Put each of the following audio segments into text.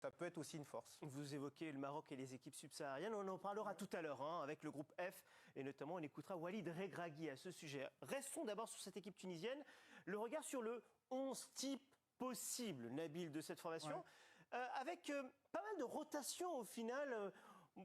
ça peut être aussi une force. Vous évoquez le Maroc et les équipes subsahariennes. On en parlera tout à l'heure avec le groupe F. Et notamment, on écoutera Walid Regragui à ce sujet. Restons d'abord sur cette équipe tunisienne. Le regard sur le 11 type possible, Nabil, de cette formation. Ouais. Avec pas mal de rotation au final.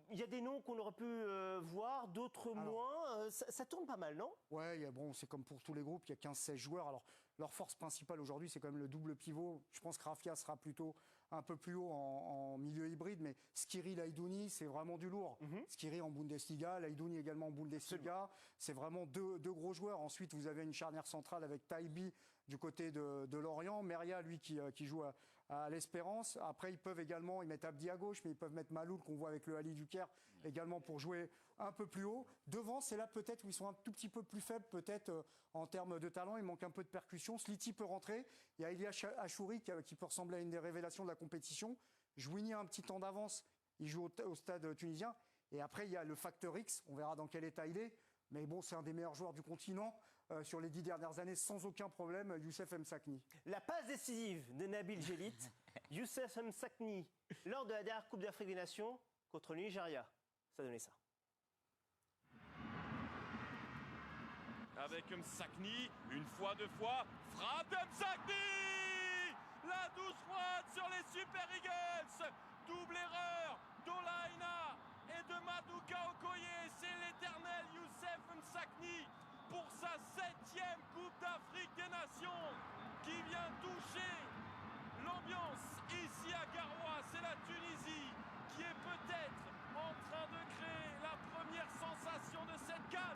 Il y a des noms qu'on aurait pu voir, d'autres moins. Ça tourne pas mal, non? Ouais, bon, c'est comme pour tous les groupes, il y a 15-16 joueurs. Alors, leur force principale aujourd'hui, c'est quand même le double pivot. Je pense que Rafia sera plutôt un peu plus haut en milieu hybride, mais Skiri, Laïdouni, c'est vraiment du lourd. Skiri en Bundesliga, Laïdouni également en Bundesliga. C'est vraiment deux gros joueurs. Ensuite, vous avez une charnière centrale avec Taibi du côté de Lorient. Meria, lui, qui joue à l'Espérance. Après, ils mettent Abdi à gauche, mais ils peuvent mettre Maloul, qu'on voit avec le Ali du Caire, également pour jouer un peu plus haut. Devant, c'est là peut-être où ils sont un tout petit peu plus faibles, peut-être en termes de talent. Il manque un peu de percussion. Sliti peut rentrer. Il y a Elia Achouri qui peut ressembler à une des révélations de la compétition. Jouini a un petit temps d'avance. Il joue au stade tunisien. Et après, il y a le facteur X. On verra dans quel état il est. Mais bon, c'est un des meilleurs joueurs du continent sur les 10 dernières années, sans aucun problème, Youssef Msakni. La passe décisive de Nabil Djellit, Youssef Msakni, lors de la dernière Coupe d'Afrique des Nations contre le Nigeria. Ça donnait ça. Avec Msakni, une fois, deux fois, frappe de Msakni! La douce froide sur les Super Eagles! Double erreur d'Olaïna et de Maduka Okoye, c'est l'éternel Youssef Msakni pour sa 7e Coupe d'Afrique des Nations qui vient toucher l'ambiance ici à Garoua. C'est la Tunisie qui est peut-être en train de créer la première sensation de cette CAN.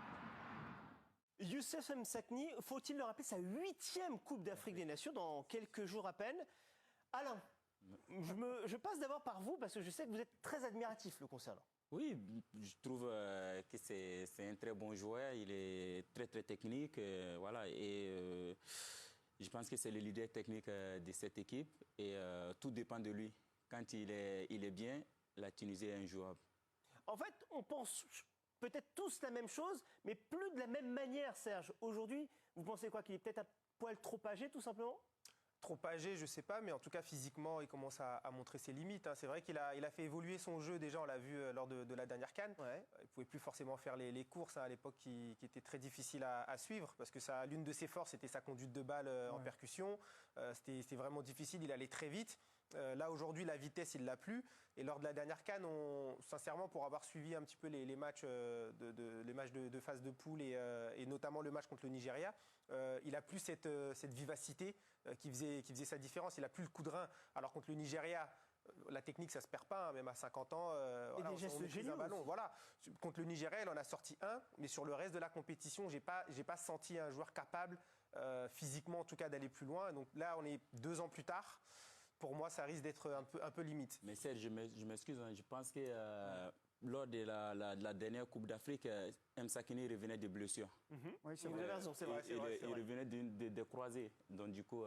Youssef Msakni, faut-il le rappeler, sa 8e Coupe d'Afrique des Nations dans quelques jours à peine. Alain, je passe d'abord par vous parce que je sais que vous êtes très admiratif le concernant. Oui, je trouve que c'est un très bon joueur. Il est très très technique, voilà. Et je pense que c'est le leader technique de cette équipe. Et tout dépend de lui. Quand il est bien, la Tunisie est injouable. En fait, on pense peut-être tous la même chose, mais plus de la même manière, Serge. Aujourd'hui, vous pensez quoi? Qu'il est peut-être un poil trop âgé, tout simplement? Trop âgé, je ne sais pas, mais en tout cas, physiquement, il commence à montrer ses limites. C'est vrai qu'il a fait évoluer son jeu, déjà, on l'a vu lors de la dernière CAN. Ouais. Il ne pouvait plus forcément faire les courses à l'époque qui étaient très difficiles à suivre, parce que l'une de ses forces, c'était sa conduite de balle en percussion. C'était vraiment difficile, il allait très vite. Là, aujourd'hui, la vitesse, il ne l'a plus. Et lors de la dernière CAN, sincèrement, pour avoir suivi un petit peu les matchs de phase de poule et notamment le match contre le Nigeria, il n'a plus cette vivacité qui faisait sa différence. Il n'a plus le coup de rein. Alors, contre le Nigeria, la technique, ça ne se perd pas, même à 50 ans. Et des gestes géniaux. Un ballon. Voilà. Contre le Nigeria, il en a sorti un. Mais sur le reste de la compétition, je n'ai pas senti un joueur capable, physiquement en tout cas, d'aller plus loin. Donc là, on est 2 ans plus tard. Pour moi, ça risque d'être un peu limite. Mais Serge, je m'excuse, je pense que lors de la dernière Coupe d'Afrique, Msakni revenait de blessures. Oui, c'est vrai. C'est vrai. Il revenait de croisés. Donc du coup...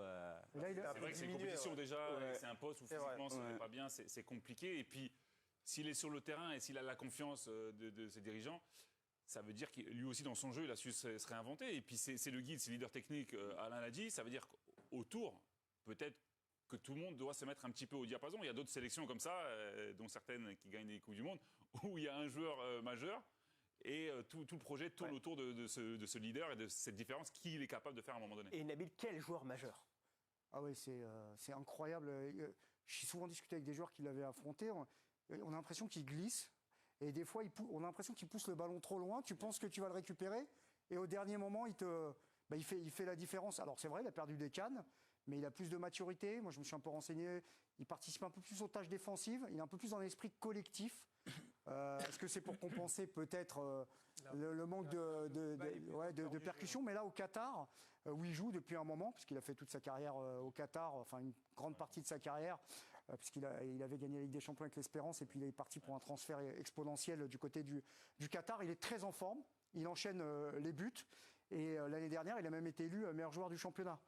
c'est vrai que c'est une compétition déjà, c'est un poste où physiquement ça n'est pas bien, c'est compliqué. Et puis, s'il est sur le terrain et s'il a la confiance de ses dirigeants, ça veut dire que lui aussi, dans son jeu, il a su se réinventer. Et puis, c'est le guide, c'est le leader technique, Alain l'a dit. Ça veut dire qu'autour, peut-être que tout le monde doit se mettre un petit peu au diapason. Il y a d'autres sélections comme ça, dont certaines qui gagnent des Coupes du Monde, où il y a un joueur majeur et tout le projet tourne autour de ce leader et de cette différence qu'il est capable de faire à un moment donné. Et Nabil, quel joueur majeur? Ah oui, c'est incroyable. J'ai souvent discuté avec des joueurs qui l'avaient affronté. On a l'impression qu'il glisse. Et des fois, on a l'impression qu'il pousse le ballon trop loin. Tu penses que tu vas le récupérer. Et au dernier moment, il fait la différence. Alors c'est vrai, il a perdu des cannes. Mais il a plus de maturité. Moi, je me suis un peu renseigné. Il participe un peu plus aux tâches défensives. Il est un peu plus dans l'esprit collectif. Est-ce que c'est pour compenser peut-être le manque de percussion? Mais là, au Qatar, où il joue depuis un moment, puisqu'il a fait toute sa carrière au Qatar, enfin une grande partie de sa carrière, puisqu'il avait gagné la Ligue des Champions avec l'Espérance, et puis il est parti pour un transfert exponentiel du côté du Qatar. Il est très en forme. Il enchaîne les buts. Et l'année dernière, il a même été élu meilleur joueur du championnat.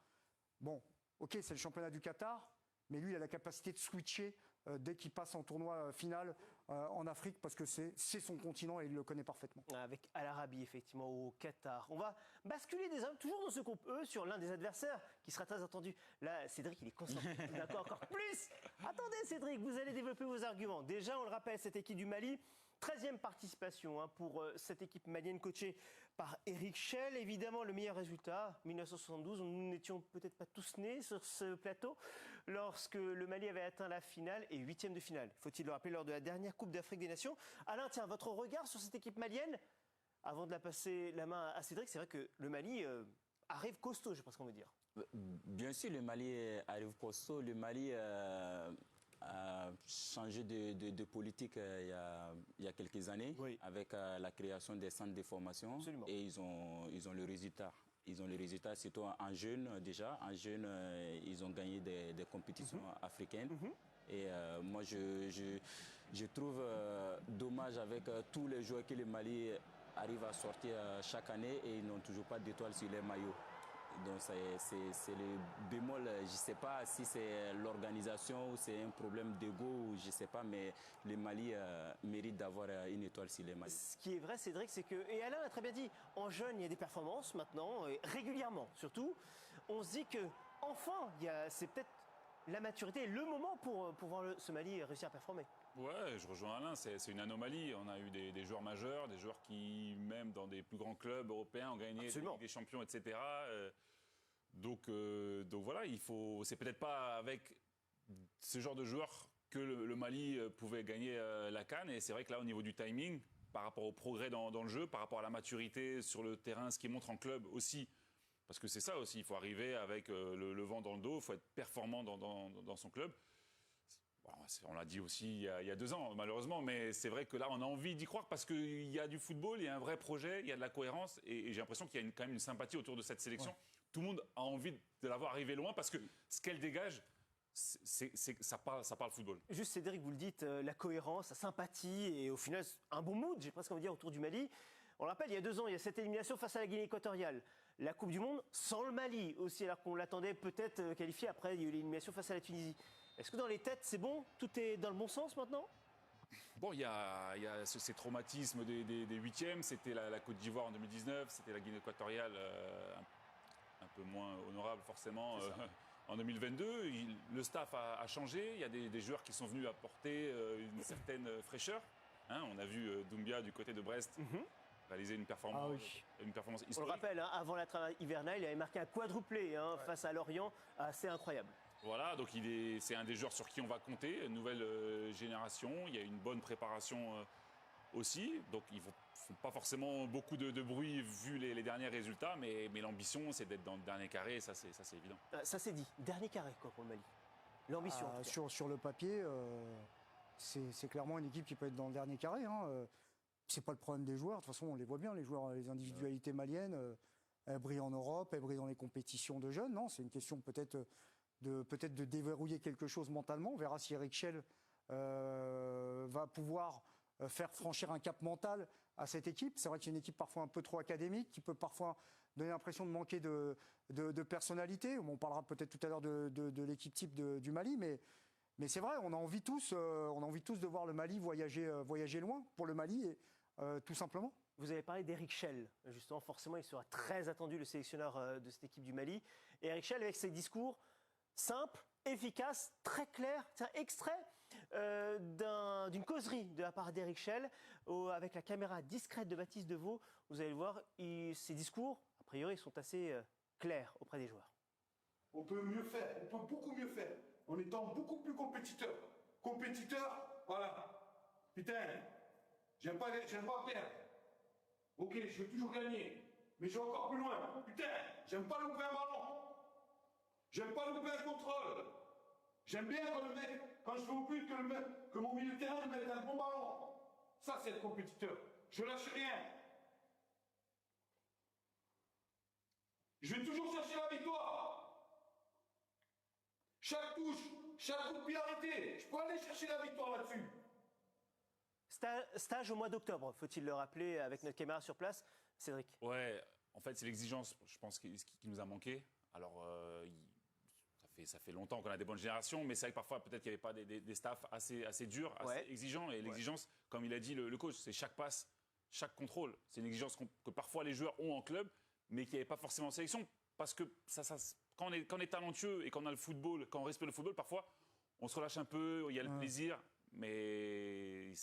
Bon. Ok, c'est le championnat du Qatar, mais lui, il a la capacité de switcher dès qu'il passe en tournoi final en Afrique parce que c'est son continent et il le connaît parfaitement. Avec Al Arabi, effectivement, au Qatar. On va basculer toujours dans ce groupe E sur l'un des adversaires qui sera très attendu. Là, Cédric, il est concentré. D'accord, encore plus. Attendez, Cédric, vous allez développer vos arguments. Déjà, on le rappelle, cette équipe du Mali, 13e participation pour cette équipe malienne coachée par Eric Schell. Évidemment, le meilleur résultat, 1972, nous n'étions peut-être pas tous nés sur ce plateau, lorsque le Mali avait atteint la finale et 8e de finale, faut-il le rappeler, lors de la dernière Coupe d'Afrique des Nations. Alain, tiens, votre regard sur cette équipe malienne, avant de la passer la main à Cédric, c'est vrai que le Mali arrive costaud, je pense qu'on veut dire. Bien sûr, le Mali arrive costaud. Le Mali a changé de politique il y a quelques années, oui, avec la création des centres de formation. Absolument. Et ils ont le résultat. Ils ont le résultat, surtout en jeunes déjà. En jeunes, ils ont gagné des compétitions africaines. Et moi, je trouve dommage avec tous les joueurs que le Mali arrive à sortir chaque année et ils n'ont toujours pas d'étoile sur les maillots. Donc c'est le bémol, je ne sais pas si c'est l'organisation ou c'est un problème d'ego, je ne sais pas, mais le Mali mérite d'avoir une étoile sur les maillots. Ce qui est vrai, Cédric, c'est que, et Alain l'a très bien dit, en jeune, il y a des performances maintenant, et régulièrement surtout. On se dit que enfin, c'est peut-être la maturité, le moment pour voir ce Mali réussir à performer. Ouais, je rejoins Alain, c'est une anomalie. On a eu des joueurs majeurs, des joueurs qui, même dans des plus grands clubs européens, ont gagné des champions, etc. Donc voilà, c'est peut-être pas avec ce genre de joueurs que le Mali pouvait gagner la CAN. Et c'est vrai que là, au niveau du timing, par rapport au progrès dans le jeu, par rapport à la maturité sur le terrain, ce qui montre en club aussi, parce que c'est ça aussi, il faut arriver avec le vent dans le dos, il faut être performant dans son club. Bon, on l'a dit aussi il y a 2 ans, malheureusement, mais c'est vrai que là, on a envie d'y croire parce qu'il y a du football, il y a un vrai projet, il y a de la cohérence, et j'ai l'impression qu'il y a quand même une sympathie autour de cette sélection. Ouais. Tout le monde a envie de la voir arriver loin parce que ce qu'elle dégage, ça parle football. Juste, Cédric, vous le dites, la cohérence, la sympathie, et au final, un bon mood, j'ai presque envie de dire, autour du Mali. On le rappelle, il y a 2 ans, il y a cette élimination face à la Guinée équatoriale. La Coupe du Monde sans le Mali aussi, alors qu'on l'attendait peut-être qualifié. Après, il y a eu l'élimination face à la Tunisie. Est-ce que dans les têtes, c'est bon? Tout est dans le bon sens maintenant? Bon, il y a ces traumatismes des 8e. C'était la Côte d'Ivoire en 2019. C'était la Guinée équatoriale, un peu moins honorable forcément, en 2022. Le staff a changé. Il y a des joueurs qui sont venus apporter une certaine fraîcheur. Hein, on a vu Doumbia du côté de Brest réaliser une performance historique. On le rappelle, avant la trêve hivernale, il avait marqué un quadruplé face à Lorient, assez incroyable. Voilà, donc c'est un des joueurs sur qui on va compter, une nouvelle génération. Il y a une bonne préparation aussi, donc ils ne font pas forcément beaucoup de bruit vu les derniers résultats, mais l'ambition, c'est d'être dans le dernier carré, ça c'est évident. Ça c'est dit, dernier carré quoi pour le Mali. L'ambition. Sur le papier, c'est clairement une équipe qui peut être dans le dernier carré. C'est pas le problème des joueurs, de toute façon on les voit bien, les joueurs, les individualités maliennes, elles brillent en Europe, elles brillent dans les compétitions de jeunes. Non, c'est une question peut-être de déverrouiller quelque chose mentalement. On verra si Eric Schell va pouvoir faire franchir un cap mental à cette équipe. C'est vrai qu'il y a une équipe parfois un peu trop académique, qui peut parfois donner l'impression de manquer de personnalité. On parlera peut-être tout à l'heure de l'équipe type du Mali, mais c'est vrai, on a envie tous de voir le Mali voyager loin pour le Mali, tout simplement. Vous avez parlé d'Eric Schell, justement, forcément il sera très attendu, le sélectionneur de cette équipe du Mali. Et Eric Schell, avec ses discours simple, efficace, très clair. C'est un extrait d'une causerie de la part d'Eric Schell avec la caméra discrète de Baptiste Deveau. Vous allez le voir, ses discours, a priori, sont assez clairs auprès des joueurs. On peut mieux faire, on peut beaucoup mieux faire, en étant beaucoup plus compétiteur. Compétiteur, voilà. Putain, j'aime pas perdre. Ok, je veux toujours gagner, mais je vais encore plus loin. Putain, j'aime pas louper un ballon. J'aime pas louper un contrôle. J'aime bien quand je vais au but, que mon milieu de terrain mette un bon ballon. Ça, c'est le compétiteur. Je lâche rien. Je vais toujours chercher la victoire. Chaque touche, chaque coup de pied arrêté, je peux aller chercher la victoire là-dessus. Stage au mois d'octobre, faut-il le rappeler, avec notre caméra sur place. Cédric. Ouais, en fait, c'est l'exigence, je pense, qui nous a manqué. Alors, ça ça fait longtemps qu'on a des bonnes générations, mais c'est vrai que parfois, peut-être qu'il n'y avait pas des staffs assez durs, assez exigeants. Et l'exigence, comme il a dit le coach, c'est chaque passe, chaque contrôle. C'est une exigence que parfois les joueurs ont en club, mais qu'il n'y avait pas forcément en sélection. Parce que quand on est talentueux et qu'on a le football, quand on respecte le football, parfois, on se relâche un peu, il y a le plaisir. Mais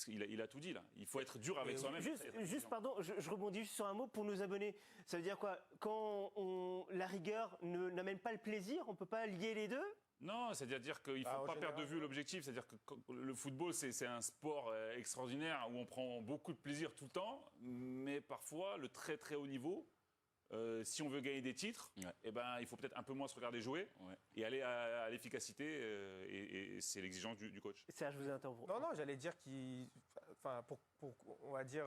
il a tout dit là. Il faut être dur avec soi-même. Juste pardon, je rebondis juste sur un mot pour nos abonnés. Ça veut dire quoi? Quand la rigueur n'amène pas le plaisir, on ne peut pas lier les deux? Non, c'est-à-dire qu'il ne faut pas perdre de vue l'objectif. C'est-à-dire que le football, c'est un sport extraordinaire où on prend beaucoup de plaisir tout le temps. Mais parfois, le très très haut niveau, si on veut gagner des titres, eh ben, il faut peut-être un peu moins se regarder jouer et aller à l'efficacité. Et c'est l'exigence du coach. Ça, je vous ai interrompu. Non, j'allais dire pour on va dire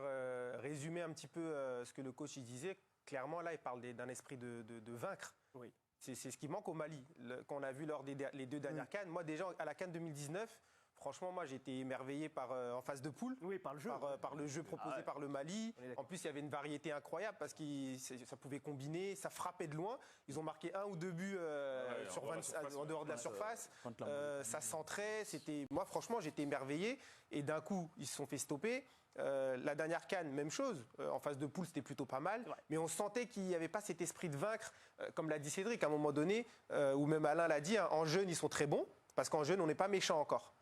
résumer un petit peu ce que le coach il disait. Clairement, là, il parle d'un esprit de vaincre. Oui. C'est ce qui manque au Mali. Quand on a vu lors les 2 dernières CAN, moi déjà à la CAN 2019. Franchement, moi, j'ai été émerveillé en phase de poule. Oui, par le jeu. Par le jeu proposé par le Mali. En plus, il y avait une variété incroyable parce que ça pouvait combiner, ça frappait de loin. Ils ont marqué 1 ou 2 buts en dehors de la surface. Ça centrait. Moi, franchement, j'étais émerveillé. Et d'un coup, ils se sont fait stopper. La dernière CAN, même chose. En phase de poule, c'était plutôt pas mal. Mais on sentait qu'il n'y avait pas cet esprit de vaincre, comme l'a dit Cédric à un moment donné, ou même Alain l'a dit. En jeune, ils sont très bons parce qu'en jeune, on n'est pas méchant encore.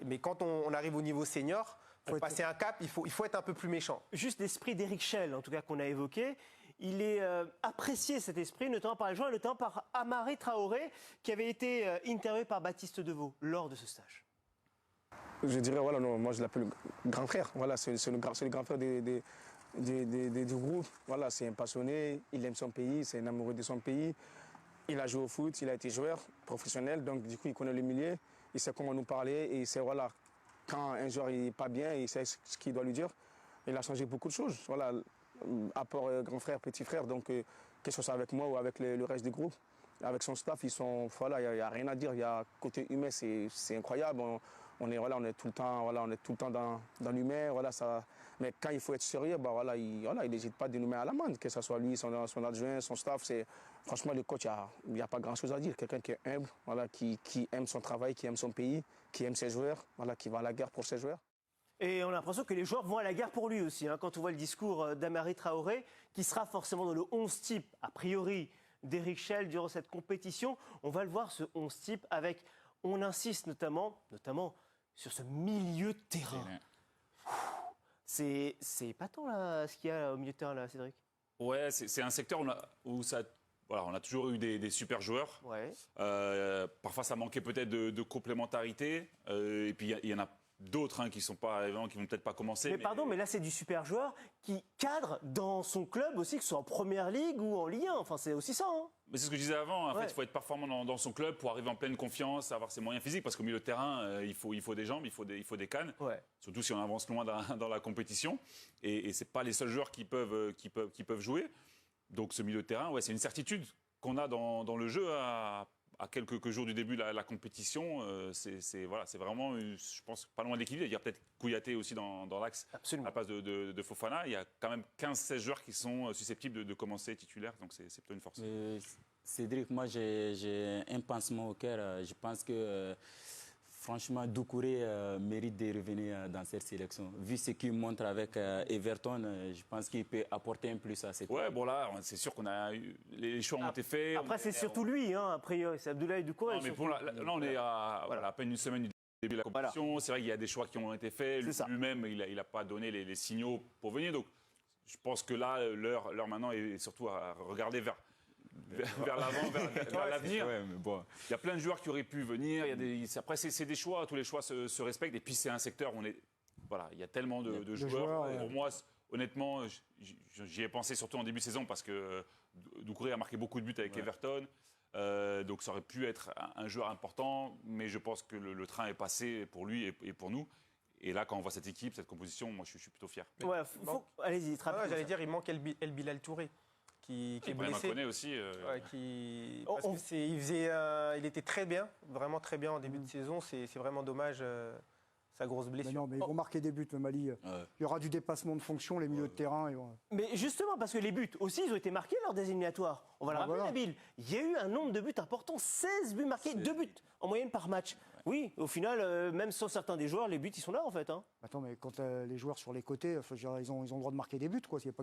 Mais quand on arrive au niveau senior, pour passer un cap, il faut être un peu plus méchant. Juste l'esprit d'Éric Schell, en tout cas, qu'on a évoqué. Il est apprécié, cet esprit, notamment par les joueurs, et notamment par Amari Traoré, qui avait été interviewé par Baptiste Deveau lors de ce stage. Je dirais, moi je l'appelle grand frère. Voilà, c'est le grand frère du groupe. Voilà, c'est un passionné, il aime son pays, c'est un amoureux de son pays. Il a joué au foot, il a été joueur professionnel, donc du coup il connaît le milieu. Il sait comment nous parler et il sait, quand un joueur n'est pas bien, il sait ce qu'il doit lui dire. Il a changé beaucoup de choses. Voilà, apport grand frère, petit frère, donc que ce soit avec moi ou avec le reste du groupe. Avec son staff, il n'y a rien à dire. Il y a côté humain, c'est incroyable. On est tout le temps, dans l'humain. Mais quand il faut être sérieux, il n'hésite pas de nous mettre à l'amende, que ce soit lui, son adjoint, son staff. Franchement, le coach, il n'y a pas grand-chose à dire. Quelqu'un qui est humble, qui aime son travail, qui aime son pays, qui aime ses joueurs, qui va à la guerre pour ses joueurs. Et on a l'impression que les joueurs vont à la guerre pour lui aussi. Quand on voit le discours d'Amari Traoré, qui sera forcément dans le 11 type, a priori, d'Éric Schell durant cette compétition. On va le voir, ce 11 type, avec, on insiste notamment sur ce milieu de terrain. C'est épatant là, ce qu'il y a au milieu de terrain là, Cédric. Ouais, c'est un secteur où on a toujours eu des super joueurs. Ouais. Parfois, ça manquait peut-être de complémentarité. Et puis, il y en a d'autres qui sont pas arrivants, qui vont peut-être pas commencer. Mais là, c'est du super joueur qui cadre dans son club aussi, que ce soit en Première Ligue ou en Ligue 1. Enfin, c'est aussi ça. Mais c'est ce que je disais avant. En fait, il faut être performant dans son club pour arriver en pleine confiance, avoir ses moyens physiques. Parce qu'au milieu de terrain, il faut des jambes, il faut des cannes. Ouais. Surtout si on avance loin dans la compétition. Et c'est pas les seuls joueurs qui peuvent jouer. Donc, ce milieu de terrain, c'est une certitude qu'on a dans le jeu à quelques jours du début de la compétition. C'est vraiment, je pense, pas loin de l'équilibre. Il y a peut-être Kouyaté aussi dans l'axe à la place de Fofana. Il y a quand même 15-16 joueurs qui sont susceptibles de commencer titulaires. Donc, c'est plutôt une force. Cédric, moi, j'ai un pansement au cœur. Je pense que, franchement, Doucouré mérite de revenir dans cette sélection. Vu ce qu'il montre avec Everton, je pense qu'il peut apporter un plus à cette équipe. Bon là, c'est sûr qu'on a eu, les choix ont été faits. Après, c'est surtout lui, a priori. C'est Abdoulaye Doucouré. Non, mais là, on est à peine une semaine du début de la compétition. Voilà. C'est vrai qu'il y a des choix qui ont été faits. Lui-même, il n'a pas donné les signaux pour venir. Donc, je pense que là, l'heure maintenant est surtout à regarder vers l'avant, vers l'avenir. Il y a plein de joueurs qui auraient pu venir. Après, c'est des choix. Tous les choix se respectent. Et puis, c'est un secteur où il y a tellement de joueurs. Pour moi, honnêtement, j'y ai pensé surtout en début de saison parce que Doucouré a marqué beaucoup de buts avec Everton. Donc, ça aurait pu être un joueur important. Mais je pense que le train est passé pour lui et pour nous. Et là, quand on voit cette équipe, cette composition, moi, je suis plutôt fier. Allez-y, j'allais dire, il manque El Bilal Touré. Qui est blessé. Connaît aussi. Parce que il était très bien, vraiment très bien en début de saison. C'est vraiment dommage. sa grosse blessure. Mais non, mais ils vont marquer des buts, le Mali. Il y aura du dépassement de fonction, les milieux de terrain. Mais justement, parce que les buts aussi, ils ont été marqués lors des éliminatoires. On va le rappeler, Nabil. Il y a eu un nombre de buts important, 16 buts marqués, 2 buts en moyenne par match. Oui, au final, même sans certains des joueurs, les buts, ils sont là, en fait. Hein. Attends, mais quand les joueurs sur les côtés, ils ont le droit de marquer des buts, quoi. Il n'y a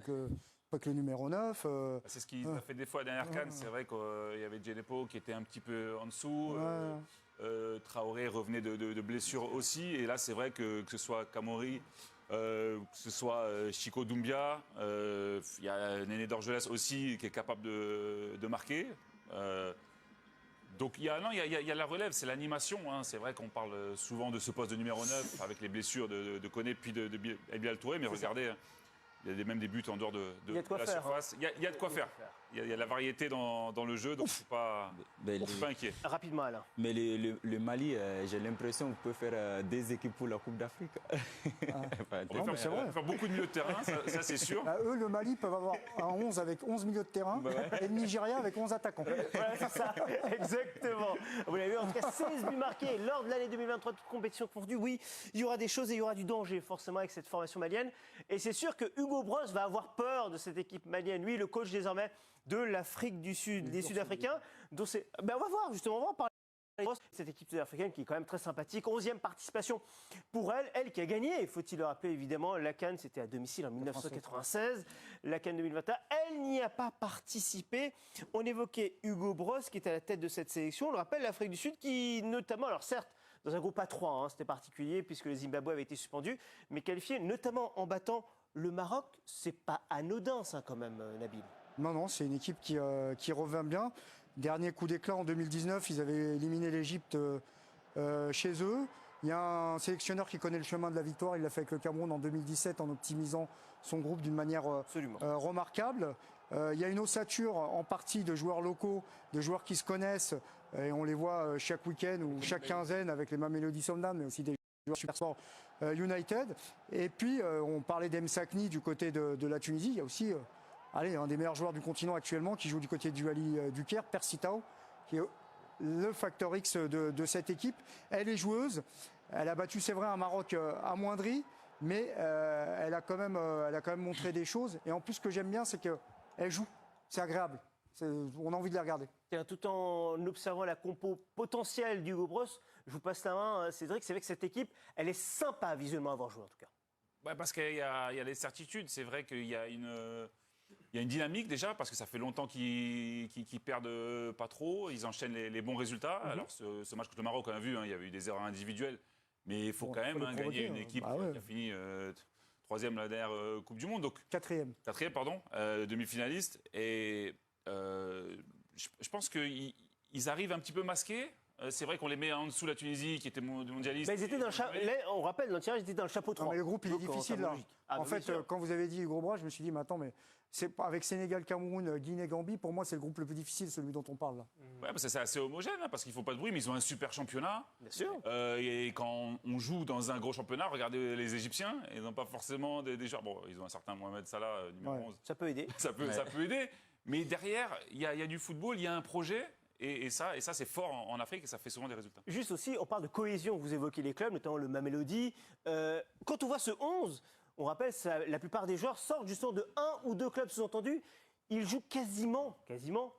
pas que le numéro 9. C'est ce qu'il a fait des fois à la dernière CAN. C'est vrai qu'il y avait Djenepo qui était un petit peu en dessous. Traoré revenait de blessures aussi. Et là, c'est vrai que ce soit Kamori, que ce soit Chico Doumbia, il y a Néné Dorgelès aussi qui est capable de marquer. Donc il y a la relève, c'est l'animation. Hein. C'est vrai qu'on parle souvent de ce poste de numéro 9 avec les blessures de Koné puis de Bilal Touré. Mais regardez, il y a même des buts en dehors de la surface. Il y a de quoi faire. Il y a la variété dans le jeu, donc je ne suis pas inquiet. Rapidement, Alain. Mais le Mali, j'ai l'impression qu'on peut faire des équipes pour la Coupe d'Afrique. On peut faire beaucoup de milieux de terrain, ça c'est sûr. Eux, le Mali, peuvent avoir un 11 avec 11 milieux de terrain et le Nigeria avec 11 attaquants. Voilà, c'est ça, exactement. Vous l'avez vu, en tout cas, 16 buts marqués lors de l'année 2023, toute compétition confondue. Oui, il y aura des choses et il y aura du danger, forcément, avec cette formation malienne. Et c'est sûr que Hugo Bross va avoir peur de cette équipe malienne. Lui, le coach désormais de l'Afrique du Sud, des Sud-Africains. On va voir, justement, on va en parler. Cette équipe sud-africaine qui est quand même très sympathique. 11e participation pour elle qui a gagné. Faut-il le rappeler, évidemment, la CAN, c'était à domicile en 1996. La CAN 2021, elle n'y a pas participé. On évoquait Hugo Bross qui était à la tête de cette sélection. On le rappelle, l'Afrique du Sud qui, notamment, alors certes, dans un groupe A3, hein, c'était particulier puisque le Zimbabwe avait été suspendu, mais qualifié notamment en battant le Maroc. C'est pas anodin, ça, quand même, Nabil. Non, c'est une équipe qui revient bien. Dernier coup d'éclat en 2019, ils avaient éliminé l'Égypte chez eux. Il y a un sélectionneur qui connaît le chemin de la victoire. Il l'a fait avec le Cameroun en 2017 en optimisant son groupe d'une manière remarquable. Il y a une ossature en partie de joueurs locaux, de joueurs qui se connaissent. Et on les voit chaque week-end ou chaque quinzaine avec les Mamelody Sundowns, mais aussi des joueurs Super Sport United. Et puis, on parlait d'Msakni du côté de la Tunisie. Il y a aussi... un des meilleurs joueurs du continent actuellement qui joue du côté du Ali du Caire, Percy Tau, qui est le facteur X de cette équipe. Elle est joueuse, elle a battu, c'est vrai, un Maroc amoindri, mais elle a quand même montré des choses. Et en plus, ce que j'aime bien, c'est qu'elle joue, c'est agréable. On a envie de la regarder. Tout en observant la compo potentielle d'Hugo Bross, je vous passe la main, Cédric. C'est vrai que cette équipe, elle est sympa visuellement à avoir joué en tout cas. Ouais, parce qu'il y a des certitudes. C'est vrai qu'il y a une dynamique déjà, parce que ça fait longtemps qu'ils perdent pas trop. Ils enchaînent les bons résultats. Alors ce match contre le Maroc, on a vu, il y avait eu des erreurs individuelles. Mais il faut quand même gagner une équipe qui a fini 3e la dernière Coupe du Monde. Donc, 4e, pardon, demi-finaliste. Et je pense qu'ils arrivent un petit peu masqués. C'est vrai qu'on les met en dessous de la Tunisie, qui était mondialiste. Ils étaient on rappelle, dans le tirage, ils étaient dans le chapeau 3. Non, mais le groupe, il est difficile, là. En fait, quand vous avez dit Hugo Bross, je me suis dit, mais attends, mais avec Sénégal, Cameroun, Guinée, Gambie, pour moi, c'est le groupe le plus difficile, celui dont on parle, là. Ouais, parce que c'est assez homogène, hein, parce qu'ils ne font pas de bruit, mais ils ont un super championnat. Bien sûr. Et quand on joue dans un gros championnat, regardez les Égyptiens, ils n'ont pas forcément des joueurs. Bon, ils ont un certain Mohamed Salah, numéro 11. Ça peut aider. Ça peut aider. Mais derrière, il y a du football, il y a un projet. Et ça c'est fort en Afrique et ça fait souvent des résultats. Juste aussi, on parle de cohésion. Vous évoquez les clubs, notamment le Mamelody. Quand on voit ce 11, on rappelle, la plupart des joueurs sortent justement de un ou deux clubs sous-entendus. Ils jouent quasiment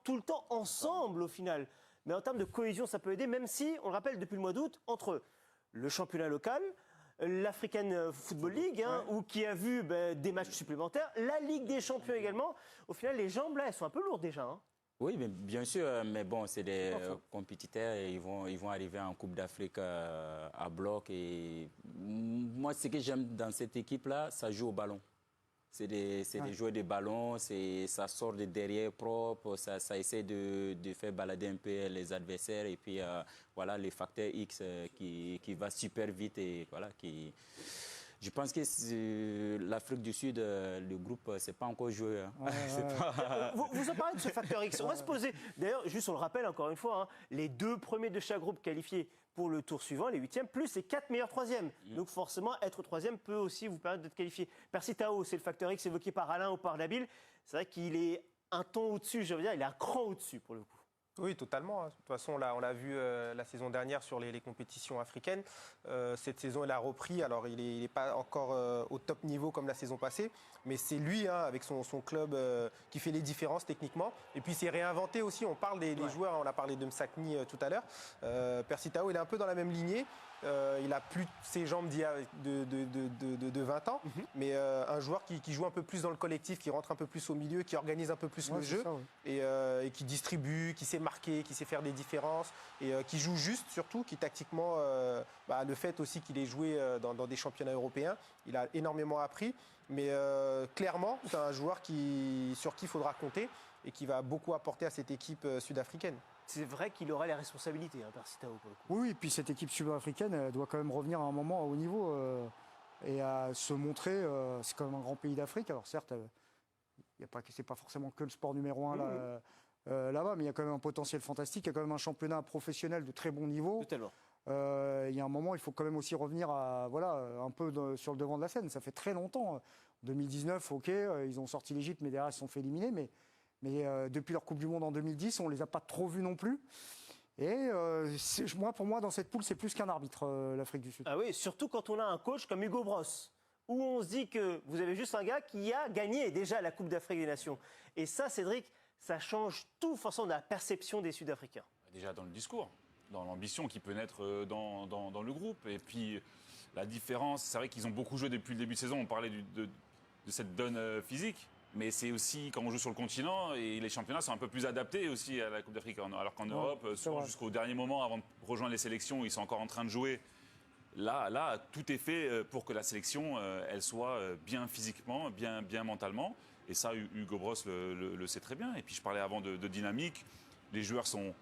tout le temps ensemble au final. Mais en termes de cohésion, ça peut aider, même si, on le rappelle, depuis le mois d'août, entre le championnat local, l'African Football League, ou qui a vu des matchs supplémentaires, la Ligue des Champions également. Au final, les jambes, là, elles sont un peu lourdes déjà. Hein. Oui, mais bien sûr, mais bon, c'est des compétiteurs et ils vont arriver en Coupe d'Afrique à bloc. Et moi, ce que j'aime dans cette équipe-là, ça joue au ballon. C'est des joueurs de ballon, ça sort de derrière propre, ça essaie de faire balader un peu les adversaires. Et puis, voilà, les facteurs X qui va super vite et voilà, Je pense que l'Afrique du Sud, le groupe, c'est pas encore joué. Hein. Vous en parlez de ce facteur X. On va se poser, d'ailleurs, juste on le rappelle encore une fois, les 2 premiers de chaque groupe qualifiés pour le tour suivant, les 8e, plus les 4 meilleurs 3e. Donc forcément, être 3e peut aussi vous permettre d'être qualifié. Percy Tau, c'est le facteur X évoqué par Alain ou par Nabil. C'est vrai qu'il est un ton au-dessus, je veux dire, il est un cran au-dessus pour le coup. Oui, totalement. De toute façon, on l'a vu la saison dernière sur les compétitions africaines. Cette saison, il a repris. Alors, il n'est pas encore au top niveau comme la saison passée, mais c'est lui, avec son club, qui fait les différences techniquement. Et puis, il s'est réinventé aussi. On parle des joueurs. On a parlé de Msakni tout à l'heure. Percy Tau, il est un peu dans la même lignée. Il a plus ses jambes de 20 ans, mais un joueur qui joue un peu plus dans le collectif, qui rentre un peu plus au milieu, qui organise un peu plus le jeu, et qui distribue, qui sait marquer, qui sait faire des différences, et qui joue juste surtout, qui tactiquement, le fait aussi qu'il ait joué dans des championnats européens, il a énormément appris, mais clairement, c'est un joueur sur qui il faudra compter et qui va beaucoup apporter à cette équipe sud-africaine. C'est vrai qu'il aura les responsabilités, Percy Tau, pour le coup. Oui, et puis cette équipe sud-africaine, elle doit quand même revenir à un moment à haut niveau et à se montrer. C'est quand même un grand pays d'Afrique. Alors certes, c'est pas forcément que le sport numéro 1 là-bas, mais il y a quand même un potentiel fantastique. Il y a quand même un championnat professionnel de très bon niveau. Totalement. Il y a un moment, il faut quand même aussi revenir un peu sur le devant de la scène. Ça fait très longtemps. En 2019, ok, ils ont sorti l'Égypte, mais derrière, ils se sont fait éliminer. Mais depuis leur Coupe du Monde en 2010, on ne les a pas trop vus non plus. Et pour moi, dans cette poule, c'est plus qu'un arbitre, l'Afrique du Sud. Ah oui, surtout quand on a un coach comme Hugo Bross, où on se dit que vous avez juste un gars qui a gagné déjà la Coupe d'Afrique des Nations. Et ça, Cédric, ça change tout forcément de la perception des Sud-Africains. Déjà dans le discours, dans l'ambition qui peut naître dans le groupe. Et puis la différence, c'est vrai qu'ils ont beaucoup joué depuis le début de saison. On parlait de cette donne physique. Mais c'est aussi quand on joue sur le continent et les championnats sont un peu plus adaptés aussi à la Coupe d'Afrique. Alors qu'en Europe, souvent jusqu'au dernier moment avant de rejoindre les sélections, ils sont encore en train de jouer. Là, tout est fait pour que la sélection, elle soit bien physiquement, bien mentalement. Et ça, Hugo Bross le sait très bien. Et puis je parlais avant de dynamique. Les joueurs sont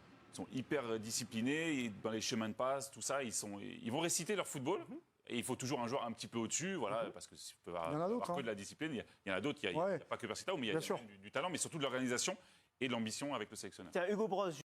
hyper disciplinés. Et dans les chemins de passe, tout ça, ils vont réciter leur football. Et il faut toujours un joueur un petit peu au-dessus, parce que tu peux avoir que de la discipline. Il y en a d'autres, il n'y a pas que Percy Tau, mais il y a du talent, mais surtout de l'organisation et de l'ambition avec le sélectionneur. Hugo Bross,